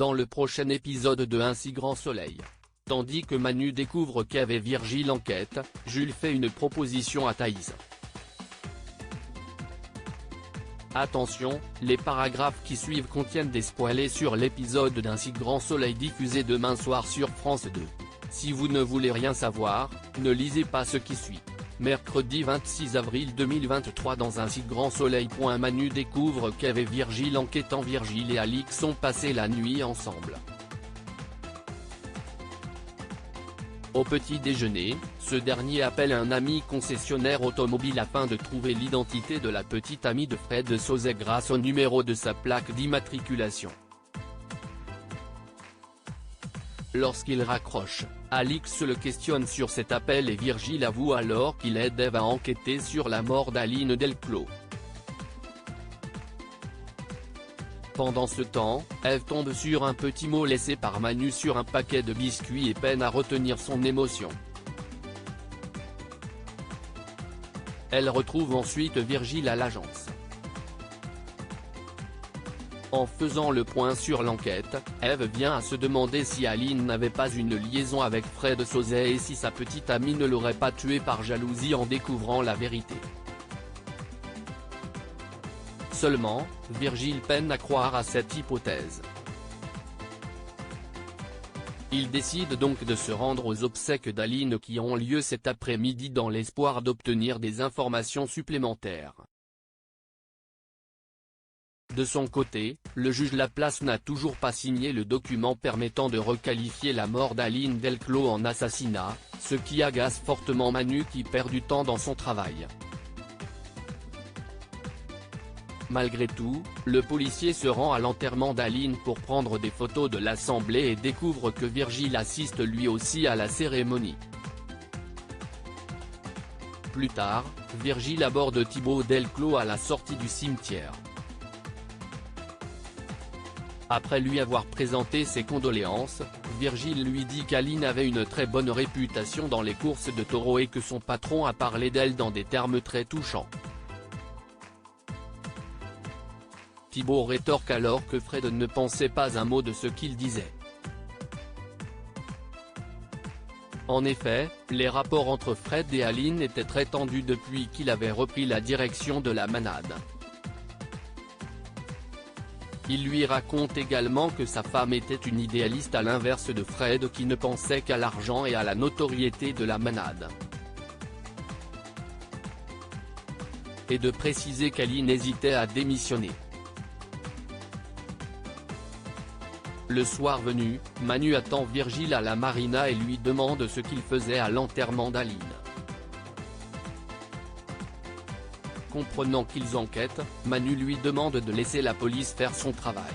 dans le prochain épisode de Un si grand soleil. Tandis que Manu découvre qu'Ève et Virgile enquêtent, Jules fait une proposition à Thaïs. Attention, les paragraphes qui suivent contiennent des spoilers sur l'épisode d'Un si grand soleil diffusé demain soir sur France 2. Si vous ne voulez rien savoir, ne lisez pas ce qui suit. Mercredi 26 avril 2023 dans Un si grand soleil. Manu découvre qu'Ève et Virgile enquêtant. Virgile et Alix ont passé la nuit ensemble. Au petit déjeuner, ce dernier appelle un ami concessionnaire automobile afin de trouver l'identité de la petite amie de Fred Sauzet grâce au numéro de sa plaque d'immatriculation. Lorsqu'il raccroche, Alix le questionne sur cet appel et Virgile avoue alors qu'il aide Ève à enquêter sur la mort d'Aline Delclos. Pendant ce temps, Ève tombe sur un petit mot laissé par Manu sur un paquet de biscuits et peine à retenir son émotion. Elle retrouve ensuite Virgile à l'agence. En faisant le point sur l'enquête, Ève vient à se demander si Aline n'avait pas une liaison avec Fred Sauzet et si sa petite amie ne l'aurait pas tué par jalousie en découvrant la vérité. Seulement, Virgile peine à croire à cette hypothèse. Il décide donc de se rendre aux obsèques d'Aline qui ont lieu cet après-midi dans l'espoir d'obtenir des informations supplémentaires. De son côté, le juge Laplace n'a toujours pas signé le document permettant de requalifier la mort d'Aline Delclos en assassinat, ce qui agace fortement Manu qui perd du temps dans son travail. Malgré tout, le policier se rend à l'enterrement d'Aline pour prendre des photos de l'assemblée et découvre que Virgile assiste lui aussi à la cérémonie. Plus tard, Virgile aborde Thibaut Delclos à la sortie du cimetière. Après lui avoir présenté ses condoléances, Virgile lui dit qu'Aline avait une très bonne réputation dans les courses de taureaux et que son patron a parlé d'elle dans des termes très touchants. Thibaut rétorque alors que Fred ne pensait pas un mot de ce qu'il disait. En effet, les rapports entre Fred et Aline étaient très tendus depuis qu'il avait repris la direction de la manade. Il lui raconte également que sa femme était une idéaliste à l'inverse de Fred qui ne pensait qu'à l'argent et à la notoriété de la manade. Et de préciser qu'Aline hésitait à démissionner. Le soir venu, Manu attend Virgile à la marina et lui demande ce qu'il faisait à l'enterrement d'Aline. Comprenant qu'ils enquêtent, Manu lui demande de laisser la police faire son travail.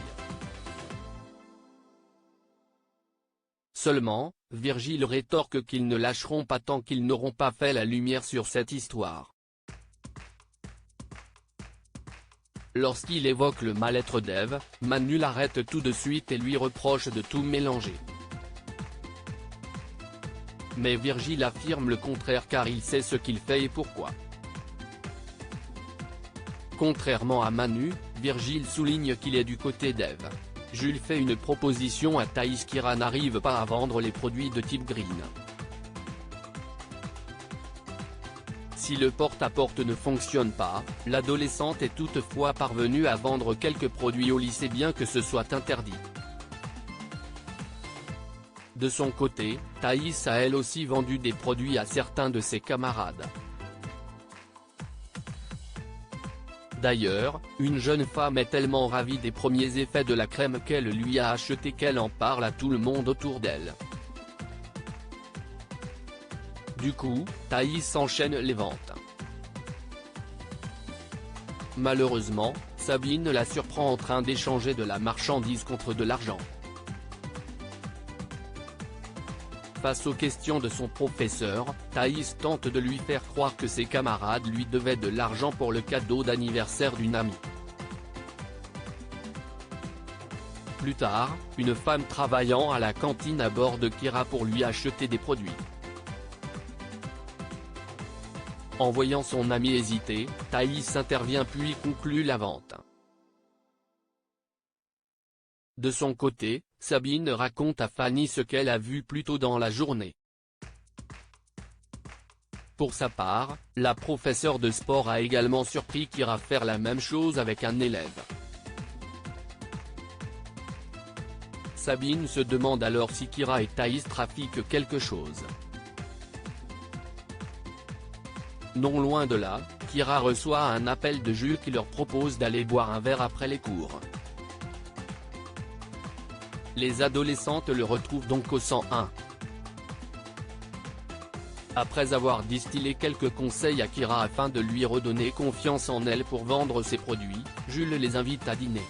Seulement, Virgile rétorque qu'ils ne lâcheront pas tant qu'ils n'auront pas fait la lumière sur cette histoire. Lorsqu'il évoque le mal-être d'Ève, Manu l'arrête tout de suite et lui reproche de tout mélanger. Mais Virgile affirme le contraire car il sait ce qu'il fait et pourquoi. Contrairement à Manu, Virgile souligne qu'il est du côté d'Ève. Jules fait une proposition à Thaïs qui n'arrive pas à vendre les produits de type Green. Si le porte-à-porte ne fonctionne pas, l'adolescente est toutefois parvenue à vendre quelques produits au lycée bien que ce soit interdit. De son côté, Thaïs a elle aussi vendu des produits à certains de ses camarades. D'ailleurs, une jeune femme est tellement ravie des premiers effets de la crème qu'elle lui a acheté qu'elle en parle à tout le monde autour d'elle. Du coup, Thaïs enchaîne les ventes. Malheureusement, Sabine la surprend en train d'échanger de la marchandise contre de l'argent. Face aux questions de son professeur, Thaïs tente de lui faire croire que ses camarades lui devaient de l'argent pour le cadeau d'anniversaire d'une amie. Plus tard, une femme travaillant à la cantine aborde Kira pour lui acheter des produits. En voyant son ami hésiter, Thaïs intervient puis conclut la vente. De son côté, Sabine raconte à Fanny ce qu'elle a vu plus tôt dans la journée. Pour sa part, la professeure de sport a également surpris Kyra faire la même chose avec un élève. Sabine se demande alors si Kyra et Thaïs trafiquent quelque chose. Non, loin de là, Kyra reçoit un appel de Jules qui leur propose d'aller boire un verre après les cours. Les adolescentes le retrouvent donc au 101. Après avoir distillé quelques conseils à Kyra afin de lui redonner confiance en elle pour vendre ses produits, Jules les invite à dîner.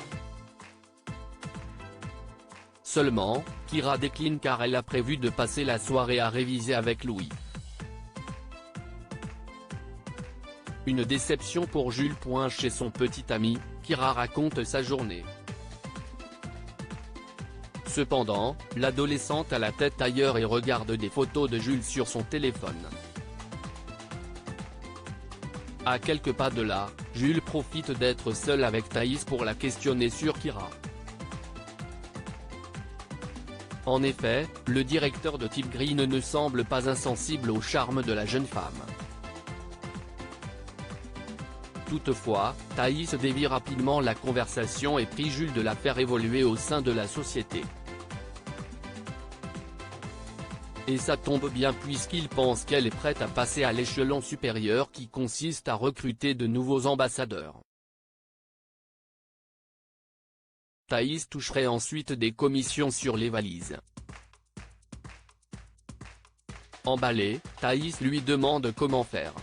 Seulement, Kyra décline car elle a prévu de passer la soirée à réviser avec Louis. Une déception pour Jules. Chez son petit ami, Kyra raconte sa journée. Cependant, l'adolescente a la tête ailleurs et regarde des photos de Jules sur son téléphone. À quelques pas de là, Jules profite d'être seul avec Thaïs pour la questionner sur Kyra. En effet, le directeur de Type Green ne semble pas insensible au charme de la jeune femme. Toutefois, Thaïs dévie rapidement la conversation et prie Jules de la faire évoluer au sein de la société. Et ça tombe bien puisqu'il pense qu'elle est prête à passer à l'échelon supérieur qui consiste à recruter de nouveaux ambassadeurs. Thaïs toucherait ensuite des commissions sur les valises. Emballée, Thaïs lui demande comment faire.